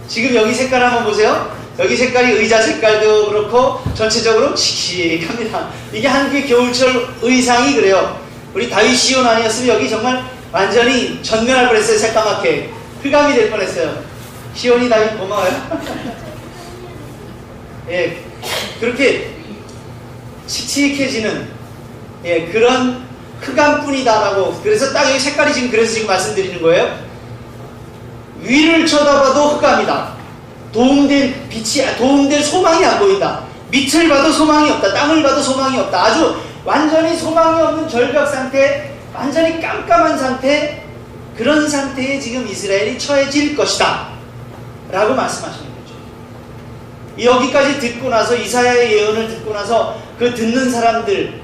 지금 여기 색깔 한번 보세요. 여기 색깔이 의자 색깔도 그렇고 전체적으로 칙칙합니다. 이게 한국의 겨울철 의상이 그래요. 우리 다윗 시온 아니었으면 여기 정말 완전히 전면할 뻔했어요. 새까맣게 흑암이 될 뻔했어요. 시온이 다윗 고마워요. 예, 그렇게 칙칙해지는 그런 흑암뿐이다라고. 그래서 딱 여기 색깔이 그래서 지금 말씀드리는 거예요. 위를 쳐다봐도 흑암이다. 도움될 소망이 안 보인다. 밑을 봐도 소망이 없다. 땅을 봐도 소망이 없다. 아주 완전히 소망이 없는 절벽 상태, 완전히 깜깜한 상태, 그런 상태에 지금 이스라엘이 처해질 것이다 라고 말씀하시는 거죠. 여기까지 듣고 나서, 이사야의 예언을 듣고 나서 그 듣는 사람들,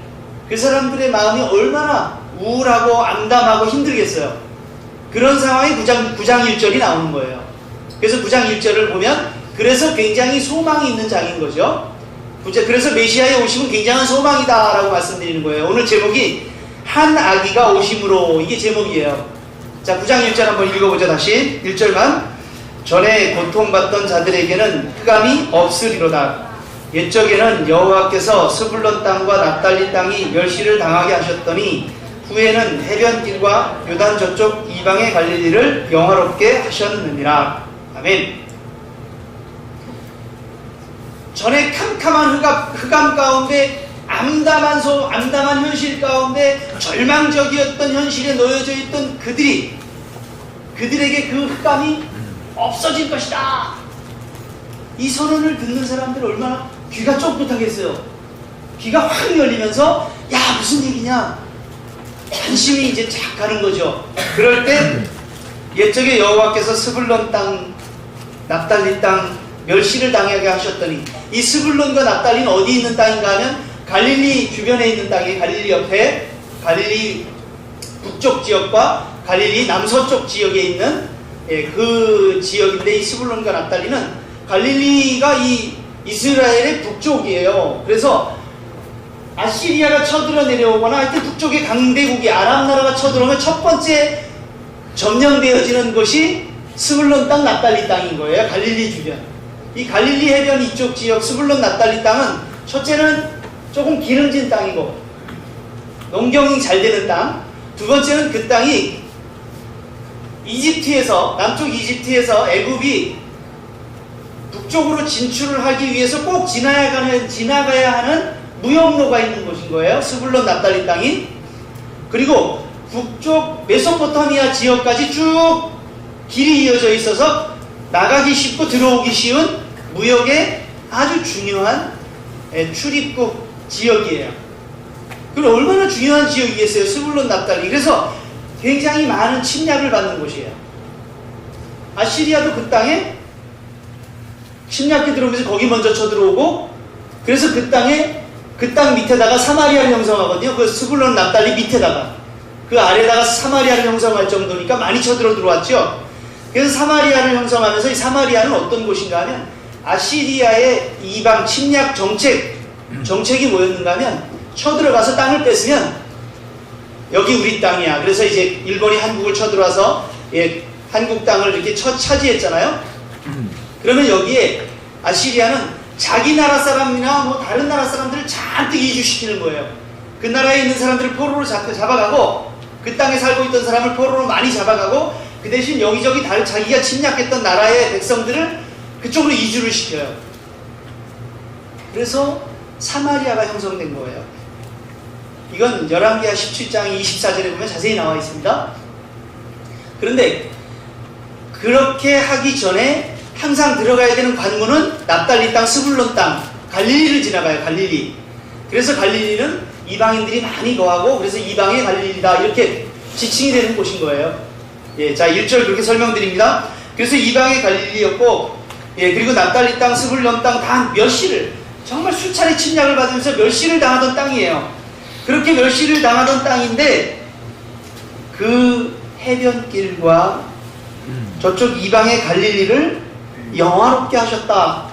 그 사람들의 마음이 얼마나 우울하고 암담하고 힘들겠어요. 그런 상황에 9장 1절이 나오는 거예요. 그래서 9장 1절을 보면 그래서 굉장히 소망이 있는 장인 거죠. 그래서 메시아의 오심은 굉장한 소망이다 라고 말씀드리는 거예요. 오늘 제목이 한 아기가 오심으로, 이게 제목이에요. 자, 9장 1절 한번 읽어보죠. 다시 1절만. 전에 고통받던 자들에게는 흑암이 없으리로다. 옛적에는 여호와께서 스불론 땅과 납달리 땅이 멸시를 당하게 하셨더니 후에는 해변길과 요단 저쪽 이방의 갈릴리를 영화롭게 하셨느니라. 아멘. 전에 캄캄한 흑암 가운데, 암담한 현실 가운데 절망적이었던 현실에 놓여져 있던 그들에게 그 흑암이 없어질 것이다. 이 선언을 듣는 사람들 얼마나 귀가 쫑긋하겠어요. 귀가 확 열리면서 야, 무슨 얘기냐, 관심이 이제 쫙 가는 거죠. 그럴 때 옛적에 여호와께서 스불론 땅, 납달리 땅 멸시를 당하게 하셨더니, 이 스불론과 납달리는 어디 있는 땅인가 하면 갈릴리 주변에 있는 땅이에요. 갈릴리 옆에, 갈릴리 북쪽 지역과 갈릴리 남서쪽 지역에 있는 그 지역인데, 이 스불론과 납달리는, 갈릴리가 이 이스라엘의 북쪽이에요. 그래서 아시리아가 쳐들어 내려오거나 하여튼 북쪽의 강대국이 아람 나라가 쳐들어오면 첫 번째 점령되어지는 곳이 스불론 땅, 납달리 땅인 거예요. 갈릴리 주변. 이 갈릴리 해변 이쪽 지역 스불론, 납달리 땅은 첫째는 조금 기름진 땅이고 농경이 잘 되는 땅, 두 번째는 그 땅이 이집트에서, 남쪽 이집트에서 애굽이 북쪽으로 진출을 하기 위해서 꼭 지나가야 하는 무역로가 있는 곳인 거예요. 스불론, 납달리 땅이. 그리고 북쪽 메소포타미아 지역까지 쭉 길이 이어져 있어서 나가기 쉽고 들어오기 쉬운 무역의 아주 중요한 출입국 지역이에요. 그리고 얼마나 중요한 지역이겠어요, 스불론, 납달리. 그래서 굉장히 많은 침략을 받는 곳이에요. 아시리아도 그 땅에 침략기 들어오면서 거기 먼저 쳐들어오고, 그래서 그 땅 밑에다가 사마리아를 형성하거든요. 그 스불론, 납달리 밑에다가, 그 아래다가 사마리아를 형성할 정도니까 많이 들어왔죠. 그래서 사마리아를 형성하면서, 이 사마리아는 어떤 곳인가 하면 아시리아의 이방 침략 정책이 뭐였는가 하면, 쳐들어가서 땅을 뺏으면 여기 우리 땅이야. 그래서 이제 일본이 한국을 쳐들어와서 한국 땅을 이렇게 차지했잖아요. 그러면 여기에 아시리아는 자기 나라 사람이나 뭐 다른 나라 사람들을 잔뜩 이주시키는 거예요. 그 나라에 있는 사람들을 포로로 잡아가고, 그 땅에 살고 있던 사람을 포로로 많이 잡아가고, 그 대신 여기저기 자기가 침략했던 나라의 백성들을 그쪽으로 이주를 시켜요. 그래서 사마리아가 형성된 거예요. 이건 열왕기하 17장 24절에 보면 자세히 나와 있습니다. 그런데 그렇게 하기 전에 항상 들어가야 되는 관문은 납달리 땅, 스불론 땅, 갈릴리를 지나가요. 갈릴리. 그래서 갈릴리는 이방인들이 많이 거하고, 그래서 이방의 갈릴리다, 이렇게 지칭이 되는 곳인 거예요. 자, 1절 그렇게 설명드립니다. 그래서 이방의 갈릴리였고, 그리고 납달리 땅, 스불론 땅 다 멸시를, 정말 수차례 침략을 받으면서 멸시를 당하던 땅이에요. 그렇게 멸시를 당하던 땅인데, 그 해변길과 저쪽 이방의 갈릴리를 영화롭게 하셨다,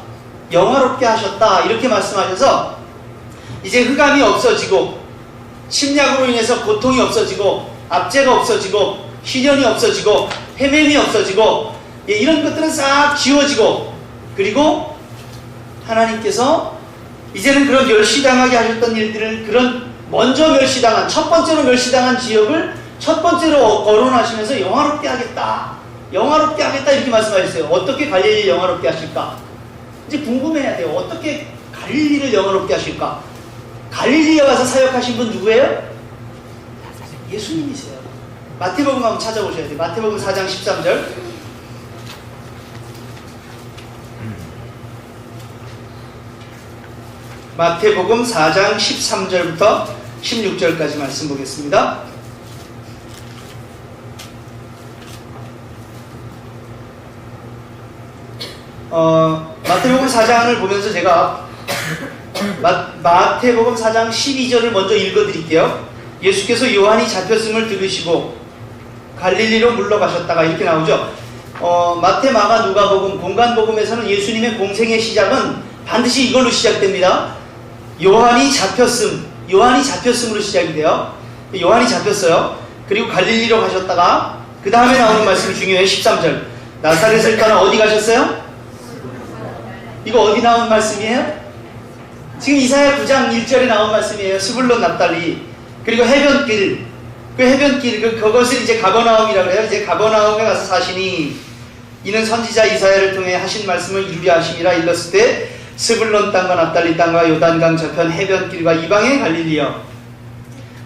이렇게 말씀하셔서, 이제 흑암이 없어지고, 침략으로 인해서 고통이 없어지고, 압제가 없어지고, 시련이 없어지고, 헤매미 없어지고, 예, 이런 것들은 싹 지워지고, 그리고 하나님께서 이제는 그런 멸시당하게 하셨던 일들을, 그런 먼저 멸시당한, 첫 번째로 멸시당한 지역을 첫 번째로 거론하시면서 영화롭게 하겠다, 영화롭게 하겠다 이렇게 말씀하셨어요. 어떻게 갈릴리를 영화롭게 하실까? 이제 궁금해야 돼요. 어떻게 갈릴리를 영화롭게 하실까? 갈릴리에 가서 사역하신 분 누구예요? 예수님이세요. 마태복음 한번 찾아보셔야 돼요. 마태복음 4장 13절. 마태복음 4장 13절부터 16절까지 말씀 보겠습니다. 마태복음 4장을 보면서 제가 마태복음 4장 12절을 먼저 읽어드릴게요. 예수께서 요한이 잡혔음을 들으시고 갈릴리로 물러가셨다가 이렇게 나오죠. 마태, 마가, 누가복음, 공간복음에서는 예수님의 공생의 시작은 반드시 이걸로 시작됩니다. 요한이 잡혔음으로 시작이 돼요. 요한이 잡혔어요. 그리고 갈릴리로 가셨다가 그 다음에 나오는 말씀이 중요해요. 13절. 나사렛을 떠나 어디 가셨어요? 이거 어디 나온 말씀이에요? 지금 이사야 9장 1절에 나온 말씀이에요. 스불론 납달리. 그리고 해변길. 그것을 이제 가버나움이라고 해요. 이제 가버나움에 가서 사시니 이는 선지자 이사야를 통해 하신 말씀을 이루려 하심이라. 일렀을 때 스불론 땅과 납달리 땅과 요단강 저편 해변길과 이방의 갈릴리여,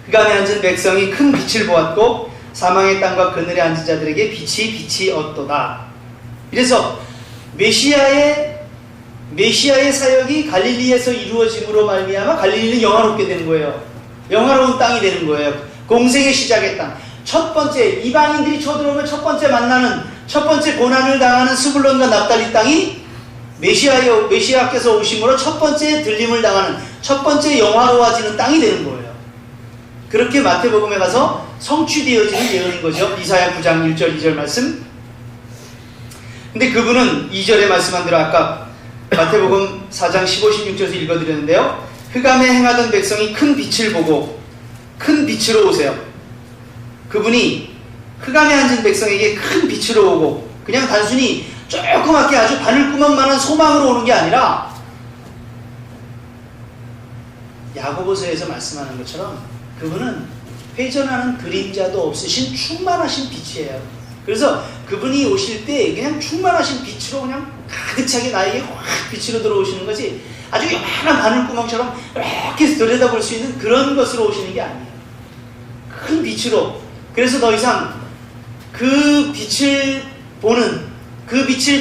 그감에 앉은 백성이 큰 빛을 보았고 사망의 땅과 그늘에 앉은 자들에게 빛이 얻도다. 이래서 메시아의 사역이 갈릴리에서 이루어짐으로 말미암아 갈릴리는 영화롭게 되는 거예요. 영화로운 땅이 되는 거예요. 공생의 시작의 땅. 첫 번째, 이방인들이 쳐들어오면 첫 번째 만나는, 첫 번째 고난을 당하는 스불론과 납달리 땅이 메시아께서 오심으로 첫 번째 들림을 당하는, 첫 번째 영화로워지는 땅이 되는 거예요. 그렇게 마태복음에 가서 성취되어지는 예언인 거죠. 이사야 9장 1절 2절 말씀. 근데 그분은 2절에 말씀한 대로 아까 마태복음 4장 15, 16절에서 읽어드렸는데요. 흑암에 행하던 백성이 큰 빛을 보고 큰 빛으로 오세요. 그분이 흑암에 앉은 백성에게 큰 빛으로 오고, 그냥 단순히 조그맣게 아주 바늘구멍만한 소망으로 오는 게 아니라 야고보서에서 말씀하는 것처럼 그분은 회전하는 그림자도 없으신 충만하신 빛이에요. 그래서 그분이 오실 때 그냥 충만하신 빛으로 그냥 가득 차게 나에게 확 빛으로 들어오시는 것이 아주 요만한 바늘구멍처럼 이렇게 들여다볼 수 있는 그런 것으로 오시는 게 아니에요. 큰 빛으로. 그래서 더 이상 그 빛을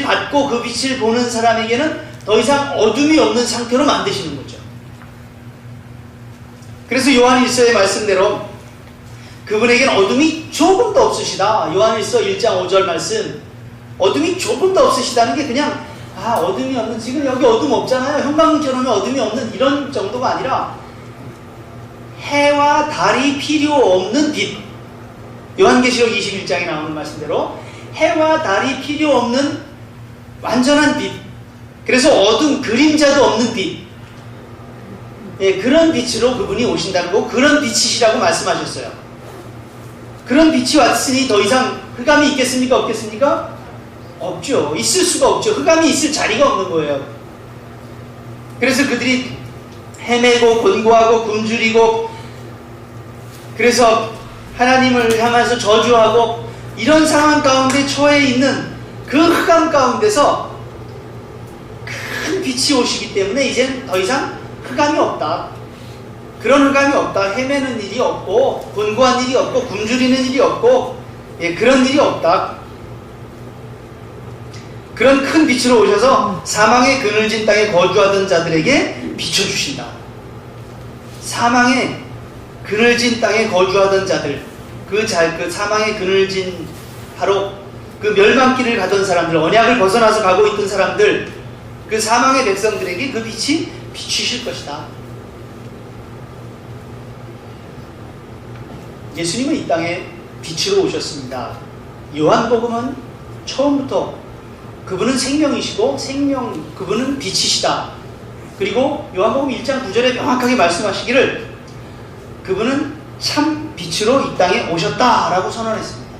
받고 그 빛을 보는 사람에게는 더 이상 어둠이 없는 상태로 만드시는 거죠. 그래서 요한일서의 말씀대로 그분에게는 어둠이 조금 더 없으시다. 요한일서 1장 5절 말씀. 어둠이 조금 더 없으시다는 게 그냥 어둠이 없는, 지금 여기 어둠 없잖아요. 형광처럼 어둠이 없는 이런 정도가 아니라 해와 달이 필요 없는 빛. 요한계시록 21장에 나오는 말씀대로 해와 달이 필요 없는 완전한 빛. 그래서 어둠, 그림자도 없는 빛. 예, 그런 빛으로 그분이 오신다는 거, 그런 빛이시라고 말씀하셨어요. 그런 빛이 왔으니 더 이상 흑암이 있겠습니까? 없겠습니까? 없죠. 있을 수가 없죠. 흑암이 있을 자리가 없는 거예요. 그래서 그들이 헤매고 곤고하고 굶주리고, 그래서 하나님을 향해서 저주하고 이런 상황 가운데 처해 있는 그 흑암 가운데서 큰 빛이 오시기 때문에 이젠 더 이상 흑암이 없다. 그런 흑암이 없다. 헤매는 일이 없고 곤고한 일이 없고 굶주리는 일이 없고, 예, 그런 일이 없다. 그런 큰 빛으로 오셔서 사망의 그늘진 땅에 거주하던 자들에게 비춰주신다. 사망의 그늘진 땅에 거주하던 자들, 그 사망의 그늘진, 바로 그 멸망길을 가던 사람들, 언약을 벗어나서 가고 있던 사람들, 그 사망의 백성들에게 그 빛이 비추실 것이다. 예수님은 이 땅에 빛으로 오셨습니다. 요한복음은 처음부터 그분은 생명이시고 그분은 빛이시다. 그리고 요한복음 1장 9절에 명확하게 말씀하시기를 그분은 참 빛으로 이 땅에 오셨다라고 선언했습니다.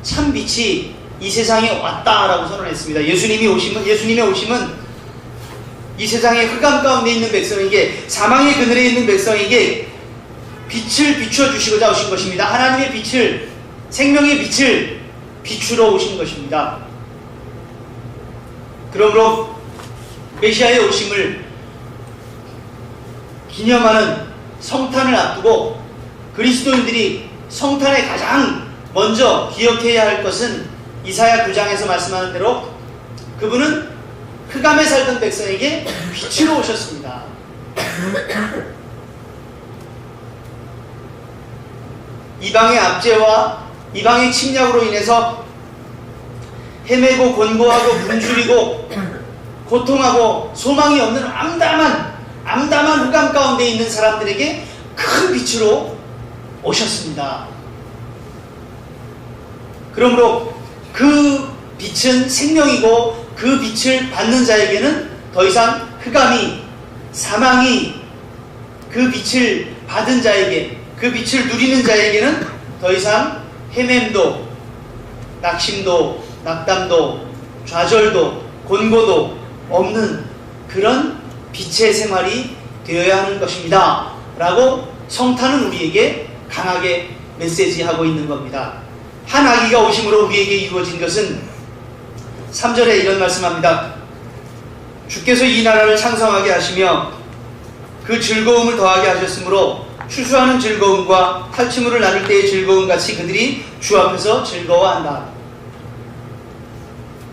참 빛이 이 세상에 왔다라고 선언했습니다. 예수님의 오심은 이 세상의 흑암 가운데 있는 백성에게, 사망의 그늘에 있는 백성에게 빛을 비추어 주시고자 오신 것입니다. 하나님의 빛을, 생명의 빛을 비추러 오신 것입니다. 그러므로 메시아의 오심을 기념하는 성탄을 앞두고 그리스도인들이 성탄에 가장 먼저 기억해야 할 것은 이사야 9장에서 말씀하는 대로 그분은 흑암에 살던 백성에게 빛으로 오셨습니다. 이방의 압제와 이방의 침략으로 인해서 헤매고 곤고하고 굶주리고 고통하고 소망이 없는 암담한 흑암 가운데 있는 사람들에게 큰 빛으로 오셨습니다. 그러므로 그 빛은 생명이고 그 빛을 받는 자에게는 더 이상 흑암이, 사망이, 그 빛을 받은 자에게, 그 빛을 누리는 자에게는 더 이상 헤맴도, 낙심도, 낙담도, 좌절도, 곤고도 없는 그런 빛의 생활이 되어야 하는 것입니다. 라고 성탄은 우리에게 강하게 메시지하고 있는 겁니다. 한 아기가 오심으로 우리에게 이루어진 것은 3절에 이런 말씀합니다. 주께서 이 나라를 창성하게 하시며 그 즐거움을 더하게 하셨으므로 추수하는 즐거움과 탈취물을 나눌 때의 즐거움 같이 그들이 주 앞에서 즐거워한다.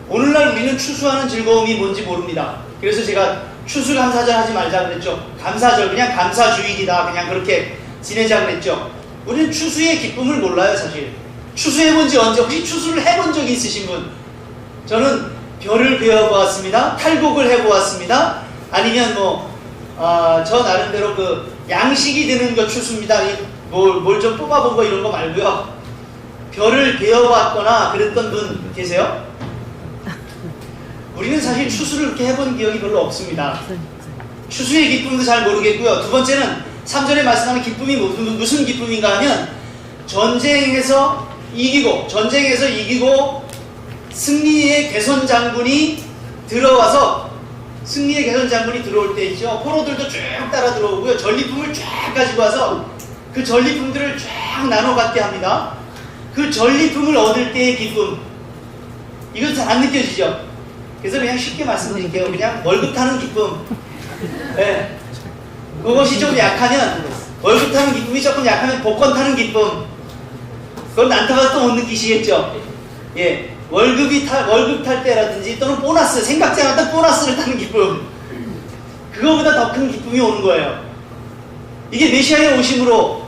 오늘날 우리는 추수하는 즐거움이 뭔지 모릅니다. 그래서 제가 추수감사절 하지 말자 그랬죠. 감사절, 그냥 감사주일이다, 그냥 그렇게 지내자 그랬죠. 우리는 추수의 기쁨을 몰라요. 사실 추수해본 지 언제, 혹시 추수를 해본 적이 있으신 분? 저는 별을 배워보았습니다. 탈곡을 해보았습니다. 아니면 저 나름대로 그 양식이 되는 거 추수입니다. 뭘 좀 뽑아본 거 이런 거 말고요. 별을 배워봤거나 그랬던 분 계세요? 우리는 사실 추수를 그렇게 해본 기억이 별로 없습니다. 추수의 기쁨도 잘 모르겠고요. 두 번째는 3절에 말씀하는 기쁨이 무슨 기쁨인가 하면 전쟁에서 이기고 승리의 개선 장군이 들어와서, 승리의 개선 장군이 들어올 때 있죠. 포로들도 쭉 따라 들어오고요. 전리품을 쫙 가지고 와서 그 전리품들을 쫙 나눠 갖게 합니다. 그 전리품을 얻을 때의 기쁨, 이건 잘 안 느껴지죠? 그래서 그냥 쉽게 말씀드릴게요. 그냥 월급 타는 기쁨. 네. 그것이 좀 약하면, 월급 타는 기쁨이 조금 약하면 복권 타는 기쁨. 그건 난타가 또 못 느끼시겠죠? 예. 월급 탈 때라든지 또는 보너스, 생각지 않았던 보너스를 타는 기쁨. 그거보다 더 큰 기쁨이 오는 거예요. 이게 메시아의 오심으로,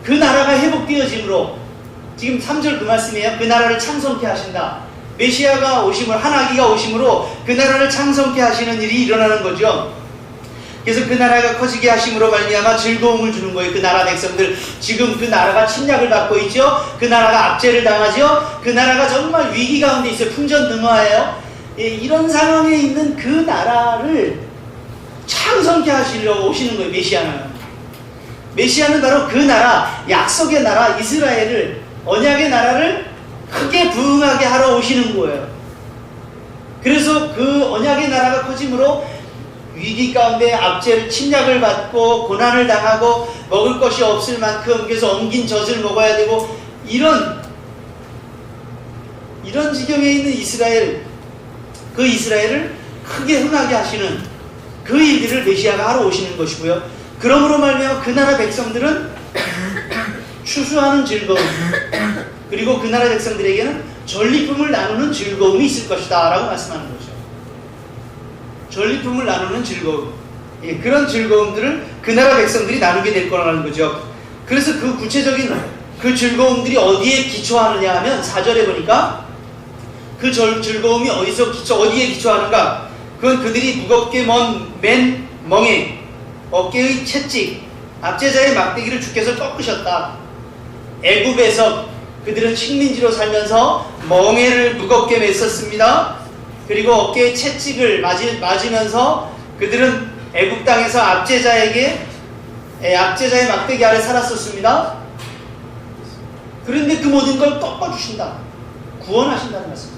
그 나라가 회복되어짐으로, 지금 3절 그 말씀이에요. 그 나라를 창성케 하신다. 메시아가 오심을, 한 아기가 오심으로 그 나라를 창성케 하시는 일이 일어나는 거죠. 그래서 그 나라가 커지게 하심으로 말미암아 즐거움을 주는 거예요. 그 나라 백성들, 지금 그 나라가 침략을 받고 있죠. 그 나라가 압제를 당하죠. 그 나라가 정말 위기 가운데 있어요. 풍전등화예요. 예, 이런 상황에 있는 그 나라를 창성케 하시려고 오시는 거예요. 메시아는 바로 그 나라, 약속의 나라 이스라엘을, 언약의 나라를 크게 부흥하게 하러 오시는 거예요. 그래서 그 언약의 나라가 커짐으로 위기 가운데 압제를, 침략을 받고 고난을 당하고 먹을 것이 없을 만큼, 그래서 엉긴 젖을 먹어야 되고, 이런 지경에 있는 이스라엘, 그 이스라엘을 크게 흥하게 하시는 그 일들을 메시아가 하러 오시는 것이고요. 그러므로 말미암아 그 나라 백성들은 추수하는 즐거움, 그리고 그 나라 백성들에게는 전리품을 나누는 즐거움이 있을 것이다 라고 말씀하는 거죠. 전리품을 나누는 즐거움, 예, 그런 즐거움들을 그 나라 백성들이 나누게 될 거라는 거죠. 그래서 그 구체적인 그 즐거움들이 어디에 기초하느냐 하면 4절에 보니까 그 즐거움이 어디에 기초하는가? 그건 그들이 무겁게 맨 멍에 어깨의 채찍, 압제자의 막대기를 주께서 꺾으셨다. 애굽에서 그들은 식민지로 살면서 멍에를 무겁게 맸었습니다. 그리고 어깨에 채찍을 맞으면서 그들은 애굽 땅에서 압제자의 막대기 아래 살았었습니다. 그런데 그 모든 걸 꺾어주신다. 구원하신다는 말씀.